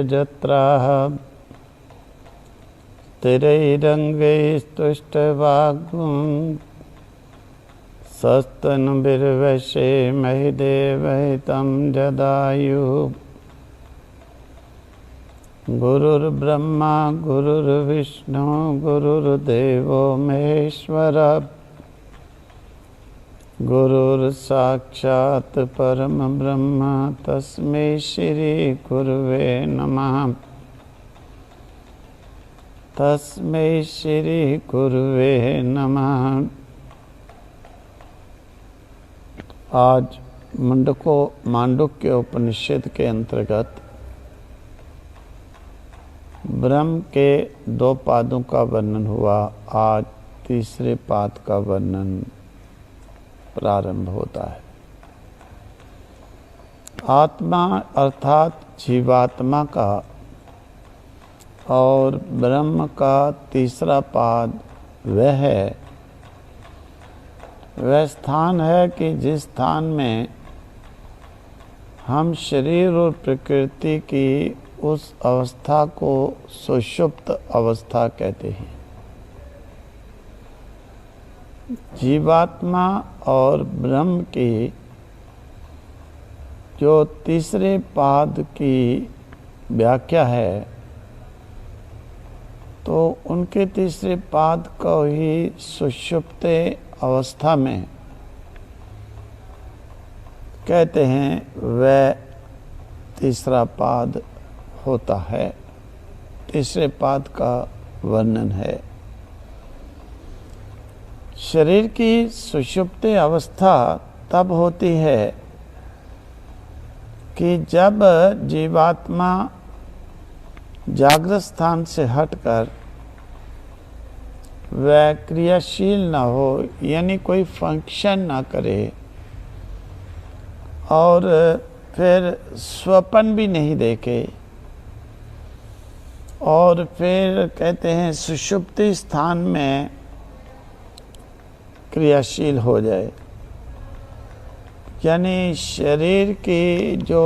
जत्राः तिरैरङ्गैस्तुष्टवाग्ं सस्तनुभिर्वशे महिदेवहितं जदायुः। गुरुर्ब्रह्मा गुरुर्विष्णु गुरुर्देवो महेश्वरः। गुरुर्साक्षात् परमब्रह्म तस्मै श्री गुरुवे नमः। तस्मै श्री गुरुवे नमः। आज मांडुक्य उपनिषद के अंतर्गत ब्रह्म के 2 पादों का वर्णन हुआ। आज तीसरे पाद का वर्णन प्रारंभ होता है। आत्मा अर्थात जीवात्मा का और ब्रह्म का तीसरा पाद वह स्थान है कि जिस स्थान में हम शरीर और प्रकृति की उस अवस्था को सुषुप्त अवस्था कहते हैं। जीवात्मा और ब्रह्म की जो तीसरे पाद की व्याख्या है, तो उनके तीसरे पाद को ही सुषुप्त अवस्था में कहते हैं। वह तीसरा पाद होता है, तीसरे पाद का वर्णन है। शरीर की सुषुप्त अवस्था तब होती है कि जब जीवात्मा जागृत स्थान से हटकर वह क्रियाशील न हो, यानी कोई फंक्शन ना करे और फिर स्वप्न भी नहीं देखे, और फिर कहते हैं सुषुप्ति स्थान में क्रियाशील हो जाए। यानी शरीर की जो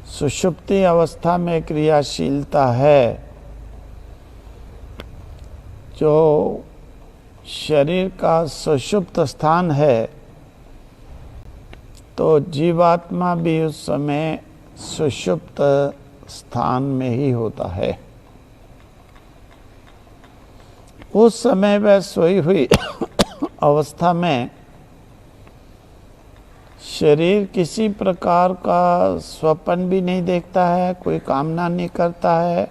सुषुप्ति अवस्था में क्रियाशीलता है, जो शरीर का सुषुप्त स्थान है, तो जीवात्मा भी उस समय सुषुप्त स्थान में ही होता है। उस समय वह सोई हुई अवस्था में शरीर किसी प्रकार का स्वप्न भी नहीं देखता है, कोई कामना नहीं करता है,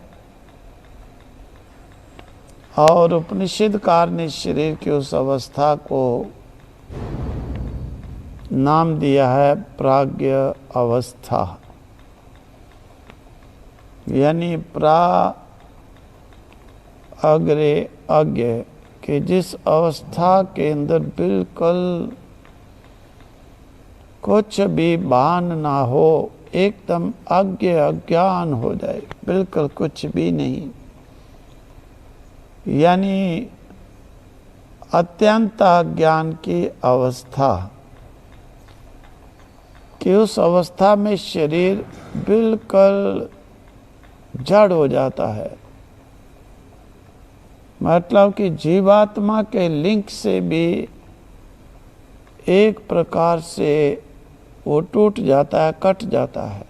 और उपनिषदकार ने शरीर की उस अवस्था को नाम दिया है प्राज्ञ अवस्था। यानी अग्रे अज्ञ कि जिस अवस्था के अंदर बिल्कुल कुछ भी भान ना हो, एकदम अज्ञान हो जाए, बिल्कुल कुछ भी नहीं। यानी अत्यंत अज्ञान की अवस्था, कि उस अवस्था में शरीर बिल्कुल जड़ हो जाता है। मतलब कि जीवात्मा के लिंक से भी एक प्रकार से वो टूट जाता है, कट जाता है।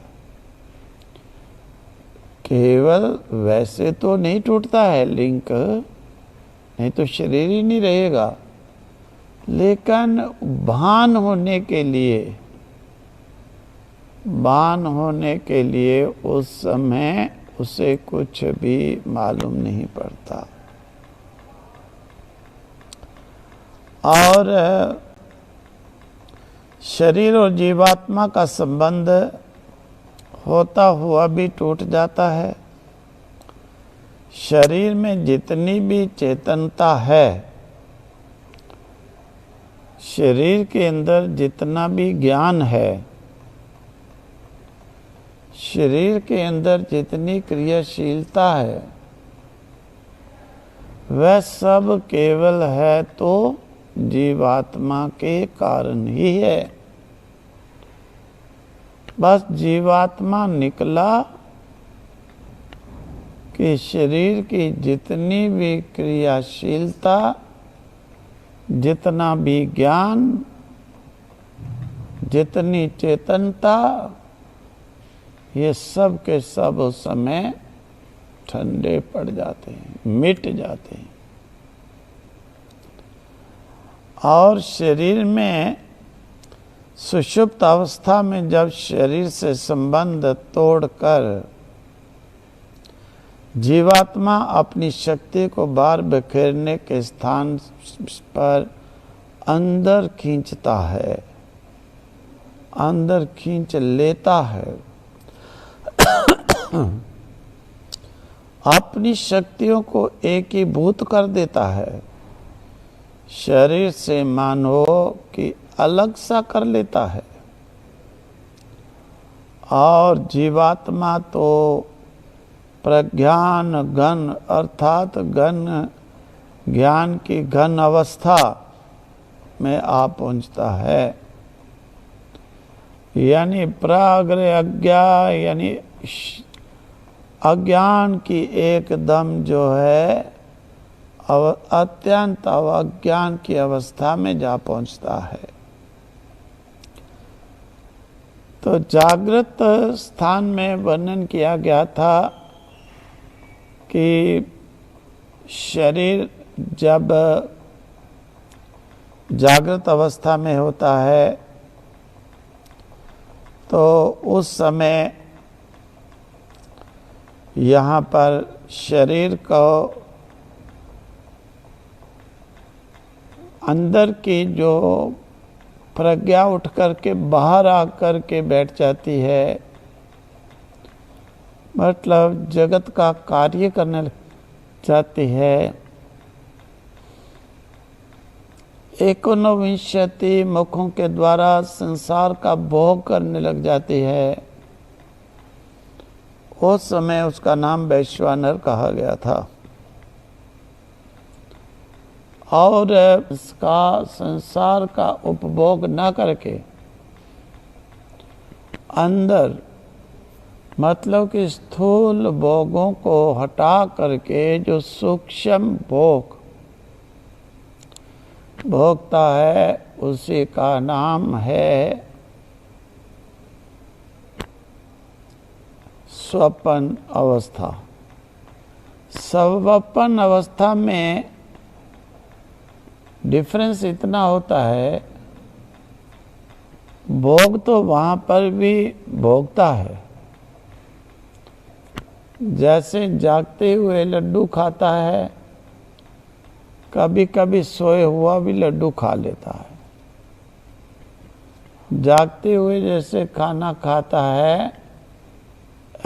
केवल वैसे तो नहीं टूटता है लिंक, नहीं तो शरीर ही नहीं रहेगा, लेकिन भान होने के लिए उस समय उसे कुछ भी मालूम नहीं पड़ता। और शरीर और जीवात्मा का संबंध होता हुआ भी टूट जाता है। शरीर में जितनी भी चेतनता है, शरीर के अंदर जितना भी ज्ञान है, शरीर के अंदर जितनी क्रियाशीलता है, वह सब केवल है तो जीवात्मा के कारण ही है। बस जीवात्मा निकला कि शरीर की जितनी भी क्रियाशीलता, जितना भी ज्ञान, जितनी चेतनता, ये सब के सब उस समय ठंडे पड़ जाते हैं, मिट जाते हैं। और शरीर में सुषुप्त अवस्था में जब शरीर से संबंध तोड़कर जीवात्मा अपनी शक्ति को बाहर बिखेरने के स्थान पर अंदर खींचता है, अंदर खींच लेता है, अपनी शक्तियों को एकीभूत कर देता है, शरीर से मानो कि अलग सा कर लेता है। और जीवात्मा तो प्रज्ञान घन अर्थात घन ज्ञान की घन अवस्था में आ पहुंचता है, यानी प्राग्र अज्ञा यानी अज्ञान की एकदम जो है अत्यंत अज्ञान की अवस्था में जा पहुंचता है। तो जागृत स्थान में वर्णन किया गया था कि शरीर जब जागृत अवस्था में होता है तो उस समय यहाँ पर शरीर को अंदर की जो प्रज्ञा उठ करके बाहर आकर के बैठ जाती है, मतलब जगत का कार्य करने लग जाती है। 19 मुखों के द्वारा संसार का भोग करने लग जाती है। उस समय उसका नाम वैश्वानर कहा गया था। और इसका संसार का उपभोग न करके अंदर मतलब कि स्थूल भोगों को हटा करके जो सूक्ष्म भोग भोगता है उसी का नाम है स्वप्न अवस्था। स्वप्न अवस्था में डिफरेंस इतना होता है, भोग तो वहाँ पर भी भोगता है, जैसे जागते हुए लड्डू खाता है, कभी कभी सोए हुआ भी लड्डू खा लेता है। जागते हुए जैसे खाना खाता है,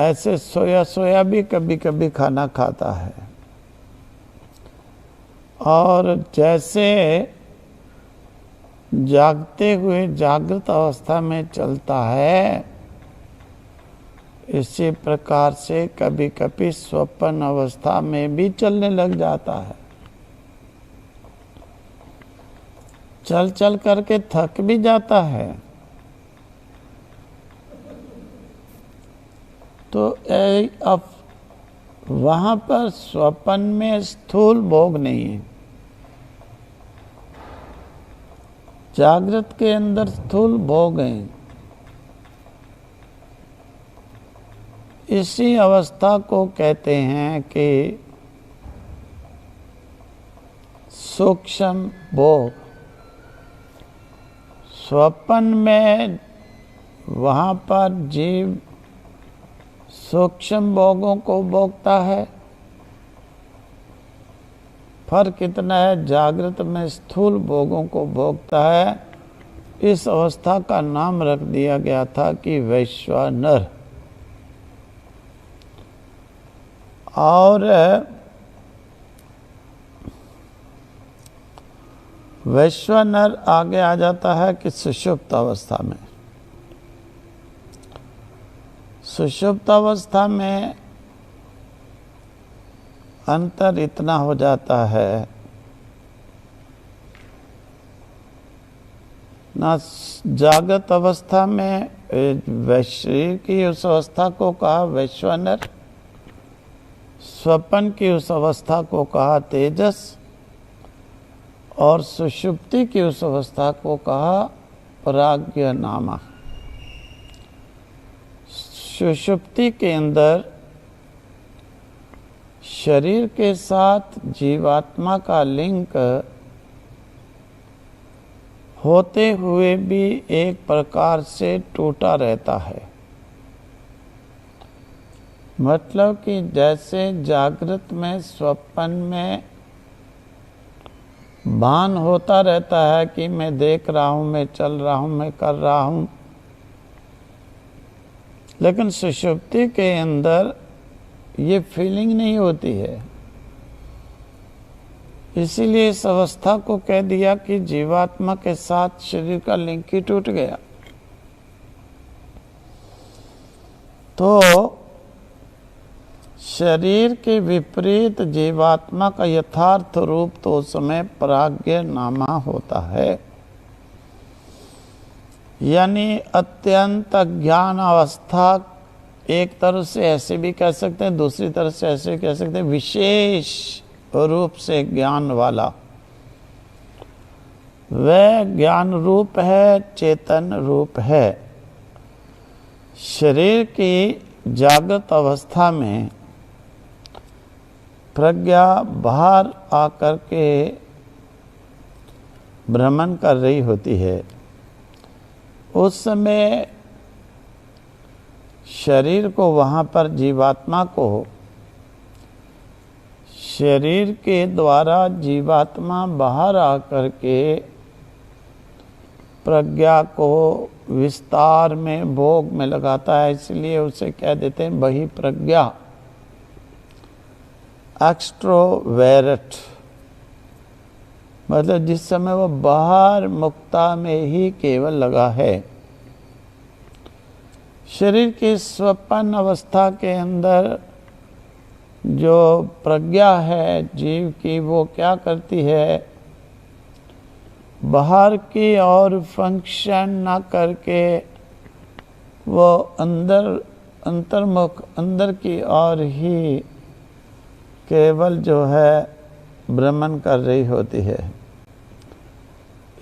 ऐसे सोया सोया भी कभी कभी खाना खाता है। और जैसे जागते हुए जागृत अवस्था में चलता है, इसी प्रकार से कभी कभी स्वप्न अवस्था में भी चलने लग जाता है। चल चल करके थक भी जाता है। तो अब वहाँ पर स्वप्न में स्थूल भोग नहीं है, जागृत के अंदर स्थूल भोग हैं। इसी अवस्था को कहते हैं कि सूक्ष्म भोग। स्वप्न में वहाँ पर जीव सूक्ष्म भोगों को भोगता है, फर्क इतना है जागृत में स्थूल भोगों को भोगता है। इस अवस्था का नाम रख दिया गया था कि वैश्वानर। और वैश्वानर आगे आ जाता है कि सुषुप्त अवस्था में। सुषुप्त अवस्था में अंतर इतना हो जाता है, ना जागृत अवस्था में शरीर की उस अवस्था को कहा वैश्वानर, स्वप्न की उस अवस्था को कहा तेजस और सुषुप्ति की उस अवस्था को कहा प्राज्ञ नामा। सुषुप्ति के अंदर शरीर के साथ जीवात्मा का लिंक होते हुए भी एक प्रकार से टूटा रहता है। मतलब कि जैसे जागृत में स्वप्न में भान होता रहता है कि मैं देख रहा हूँ, मैं चल रहा हूँ, मैं कर रहा हूँ, लेकिन सुषुप्ति के अंदर ये फीलिंग नहीं होती है। इसीलिए इस अवस्था को कह दिया कि जीवात्मा के साथ शरीर का लिंक ही टूट गया। तो शरीर के विपरीत जीवात्मा का यथार्थ रूप तो उस समय प्राज्ञ नामा होता है, यानी अत्यंत ज्ञान अवस्था। एक तरह से ऐसे भी कह सकते हैं, दूसरी तरह से ऐसे कह सकते हैं विशेष रूप से ज्ञान वाला। वह ज्ञान रूप है, चेतन रूप है। शरीर की जागृत अवस्था में प्रज्ञा बाहर आकर के भ्रमण कर रही होती है। उस समय शरीर को, वहाँ पर जीवात्मा को, शरीर के द्वारा जीवात्मा बाहर आकर के प्रज्ञा को विस्तार में भोग में लगाता है। इसलिए उसे कह देते हैं बही प्रज्ञा, एक्स्ट्रोवेरेट। मतलब जिस समय वो बाहर मुक्ता में ही केवल लगा है। शरीर की स्वप्न अवस्था के अंदर जो प्रज्ञा है जीव की, वो क्या करती है, बाहर की और फंक्शन ना करके वो अंतर्मुख अंदर की ओर ही केवल जो है भ्रमण कर रही होती है।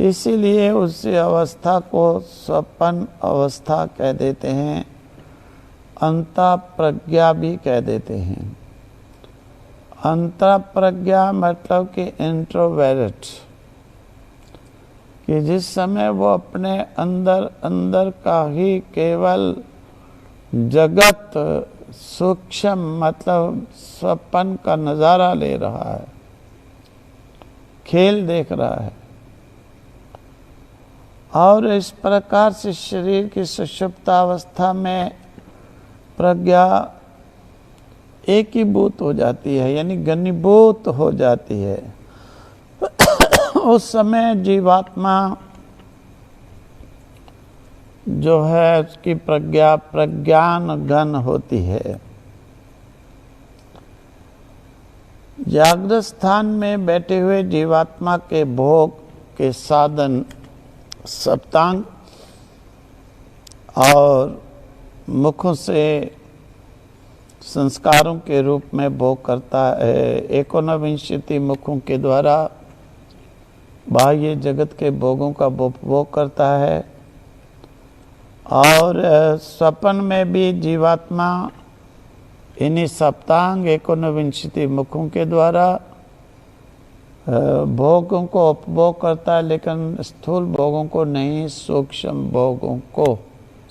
इसीलिए उस अवस्था को स्वप्न अवस्था कह देते हैं, अंतः प्रज्ञा भी कह देते हैं। अंतः प्रज्ञा मतलब कि इंट्रोवेरेट, कि जिस समय वो अपने अंदर अंदर का ही केवल जगत सूक्ष्म मतलब स्वप्न का नज़ारा ले रहा है, खेल देख रहा है। और इस प्रकार से शरीर की सुषुप्तावस्था में प्रज्ञा एकीभूत हो जाती है, यानी घनीभूत हो जाती है। उस समय जीवात्मा जो है उसकी प्रज्ञा प्रज्ञान घन होती है। जागृत स्थान में बैठे हुए जीवात्मा के भोग के साधन सप्तांग और मुखों से संस्कारों के रूप में भोग करता है। एकोनविंशति मुखों के द्वारा बाह्य जगत के भोगों का भोग करता है। और स्वप्न में भी जीवात्मा इन्हीं सप्तांग एकोनविंशति मुखों के द्वारा भोगों को उपभोग करता है, लेकिन स्थूल भोगों को नहीं, सूक्ष्म भोगों को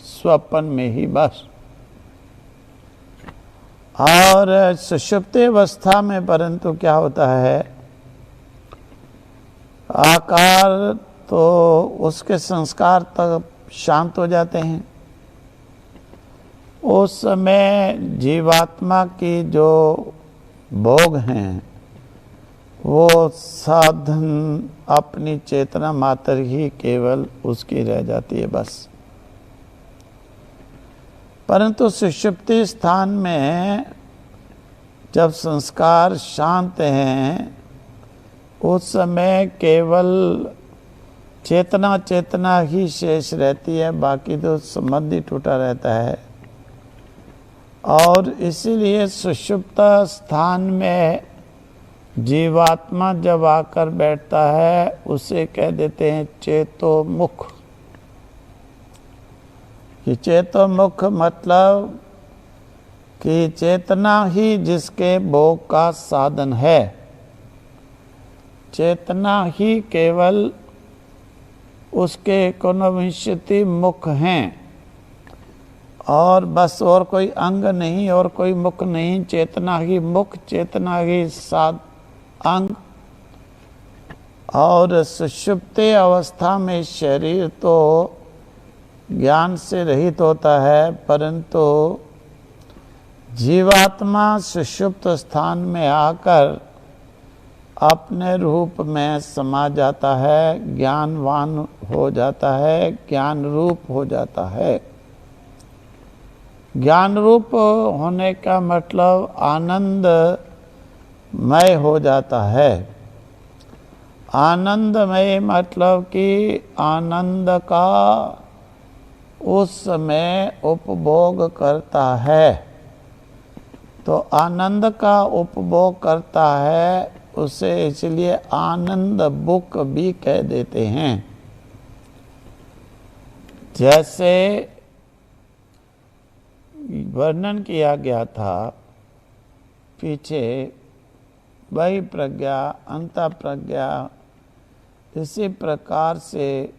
स्वप्न में ही बस। और सुषुप्ति अवस्था में परंतु क्या होता है, आकार तो उसके संस्कार तक शांत हो जाते हैं। उस समय जीवात्मा की जो भोग हैं वो साधन अपनी चेतना मात्र ही केवल उसकी रह जाती है बस। परंतु सुषुप्ति स्थान में जब संस्कार शांत हैं, उस समय केवल चेतना ही शेष रहती है, बाकी तो संबंध ही टूटा रहता है। और इसीलिए सुषुप्त स्थान में जीवात्मा जब आकर बैठता है उसे कह देते हैं चेतोमुख। कि चेतोमुख मतलब कि चेतना ही जिसके भोग का साधन है, चेतना ही केवल उसके एकोनविंशति मुख हैं और बस, और कोई अंग नहीं और कोई मुख नहीं, चेतना ही मुख, चेतना ही साध अंग। और सुषुप्ति अवस्था में शरीर तो ज्ञान से रहित होता है, परंतु जीवात्मा सुषुप्त स्थान में आकर अपने रूप में समा जाता है, ज्ञानवान हो जाता है, ज्ञान रूप हो जाता है। ज्ञान रूप होने का मतलब आनंदमय हो जाता है। आनंदमय मतलब कि आनंद का उस समय उपभोग करता है। तो आनंद का उपभोग करता है, उसे इसलिए आनंद बुक भी कह देते हैं। जैसे वर्णन किया गया था पीछे, बहि प्रज्ञा, अंत प्रज्ञा, इसी प्रकार से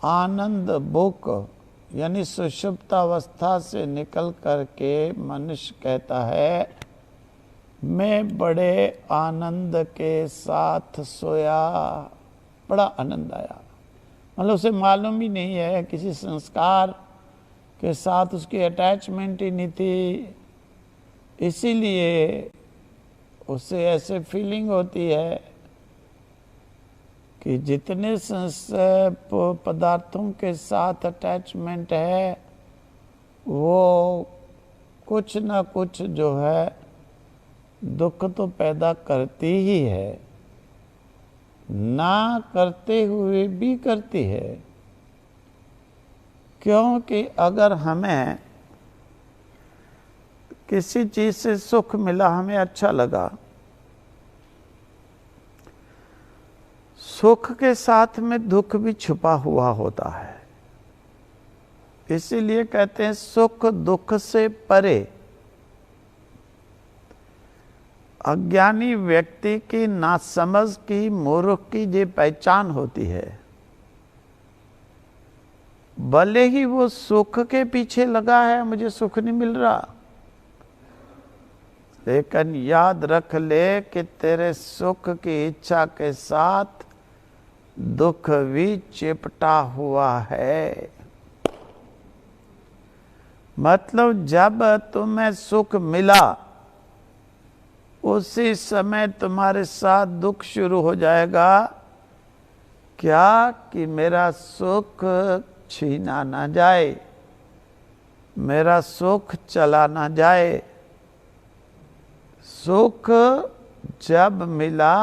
आनंद बुक यानी सुषुप्त अवस्था से निकल करके मनुष्य कहता है मैं बड़े आनंद के साथ सोया, बड़ा आनंद आया। मतलब उसे मालूम ही नहीं है, किसी संस्कार के साथ उसकी अटैचमेंट ही नहीं थी, इसीलिए उसे ऐसे फीलिंग होती है कि जितने पदार्थों के साथ अटैचमेंट है वो कुछ ना कुछ जो है दुख तो पैदा करती ही है, ना करते हुए भी करती है। क्योंकि अगर हमें किसी चीज से सुख मिला, हमें अच्छा लगा, सुख के साथ में दुख भी छुपा हुआ होता है। इसीलिए कहते हैं सुख दुख से परे। अज्ञानी व्यक्ति की नासमझ की, मूर्ख की ये पहचान होती है। भले ही वो सुख के पीछे लगा है, मुझे सुख नहीं मिल रहा, लेकिन याद रख ले कि तेरे सुख की इच्छा के साथ दुख भी चिपटा हुआ है। मतलब जब तुम्हें सुख मिला उसी समय तुम्हारे साथ दुख शुरू हो जाएगा। क्या कि मेरा सुख छीना ना जाए, मेरा सुख चला ना जाए। सुख जब मिला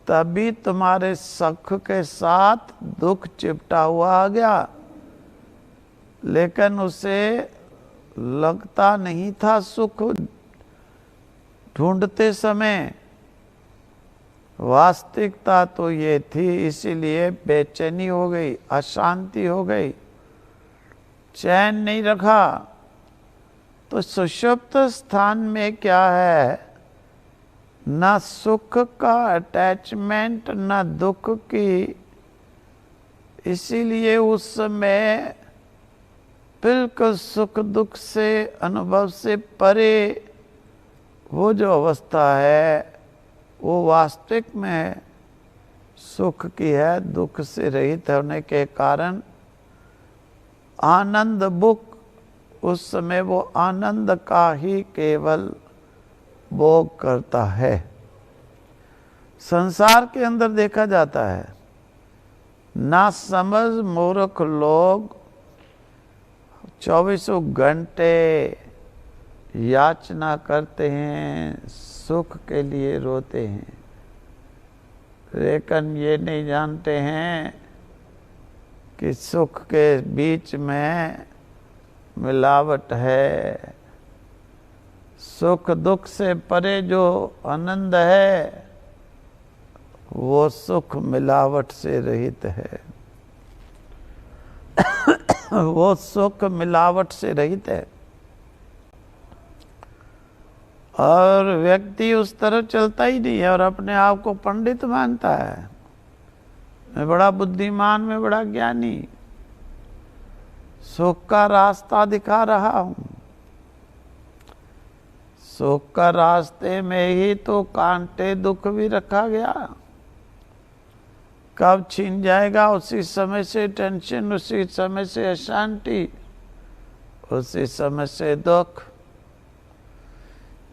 तभी तुम्हारे सुख के साथ दुख चिपटा हुआ आ गया, लेकिन उसे लगता नहीं था सुख ढूंढते समय। वास्तविकता तो ये थी, इसीलिए बेचैनी हो गई, अशांति हो गई, चैन नहीं रखा। तो सुषुप्त स्थान में क्या है, ना सुख का अटैचमेंट ना दुख की, इसीलिए उस समय बिल्कुल सुख दुख से, अनुभव से परे वो जो अवस्था है वो वास्तविक में सुख की है, दुख से रहित होने के कारण आनंद बुक। उस समय वो आनंद का ही केवल भोग करता है। संसार के अंदर देखा जाता है ना समझ मूर्ख लोग 24 घंटे याचना करते हैं, सुख के लिए रोते हैं, लेकिन ये नहीं जानते हैं कि सुख के बीच में मिलावट है। सुख दुख से परे जो आनंद है वो सुख मिलावट से रहित है। वो सुख मिलावट से रहित है और व्यक्ति उस तरफ चलता ही नहीं है और अपने आप को पंडित मानता है, मैं बड़ा बुद्धिमान, मैं बड़ा ज्ञानी, सुख का रास्ता दिखा रहा हूं। सुख का रास्ते में ही तो कांटे दुख भी रखा गया। कब छीन जाएगा उसी समय से टेंशन, उसी समय से अशांति, उसी समय से दुख।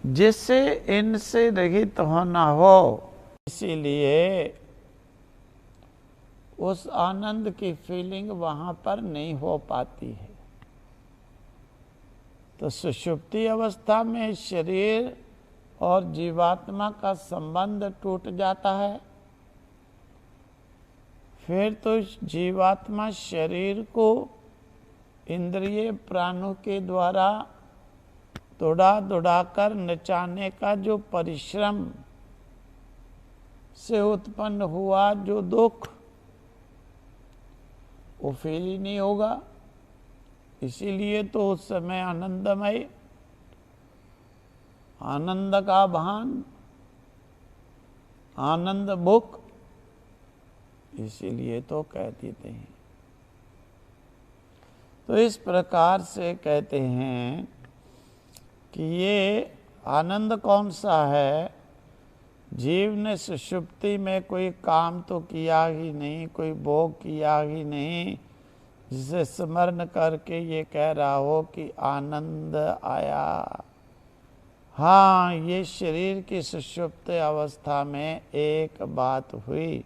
जिससे इनसे रहित होना हो, इसीलिए उस आनंद की फीलिंग वहां पर नहीं हो पाती है। तो सुषुप्ति अवस्था में शरीर और जीवात्मा का संबंध टूट जाता है। फिर तो जीवात्मा शरीर को इंद्रिय प्राणों के द्वारा दौड़ा दौड़ाकर नचाने का जो परिश्रम से उत्पन्न हुआ जो दुख, वो फील ही नहीं होगा। इसीलिए तो उस समय आनंदमय, आनंद का भान, आनंद भुक, इसीलिए तो कह देते हैं। तो इस प्रकार से कहते हैं कि ये आनंद कौन सा है। जीव ने सुषुप्ति में कोई काम तो किया ही नहीं, कोई भोग किया ही नहीं, जिसे स्मरण करके ये कह रहा हो कि आनंद आया। हाँ, ये शरीर की सुषुप्त अवस्था में एक बात हुई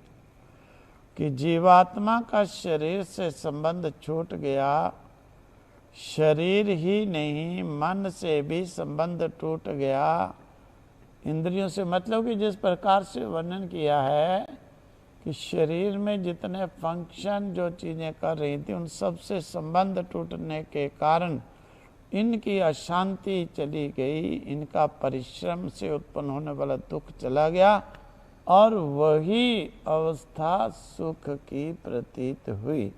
कि जीवात्मा का शरीर से संबंध छूट गया। शरीर ही नहीं, मन से भी संबंध टूट गया। इंद्रियों से मतलब कि जिस प्रकार से वर्णन किया है कि शरीर में जितने फंक्शन जो चीजें कर रही थी उन सब से संबंध टूटने के कारण इनकी अशांति चली गई, इनका परिश्रम से उत्पन्न होने वाला दुख चला गया और वही अवस्था सुख की प्रतीत हुई।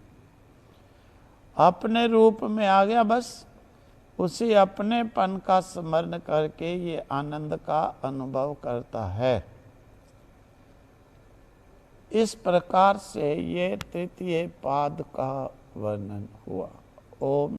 अपने रूप में आ गया, बस उसी अपनेपन का स्मरण करके ये आनंद का अनुभव करता है। इस प्रकार से ये तृतीय पाद का वर्णन हुआ। ओम।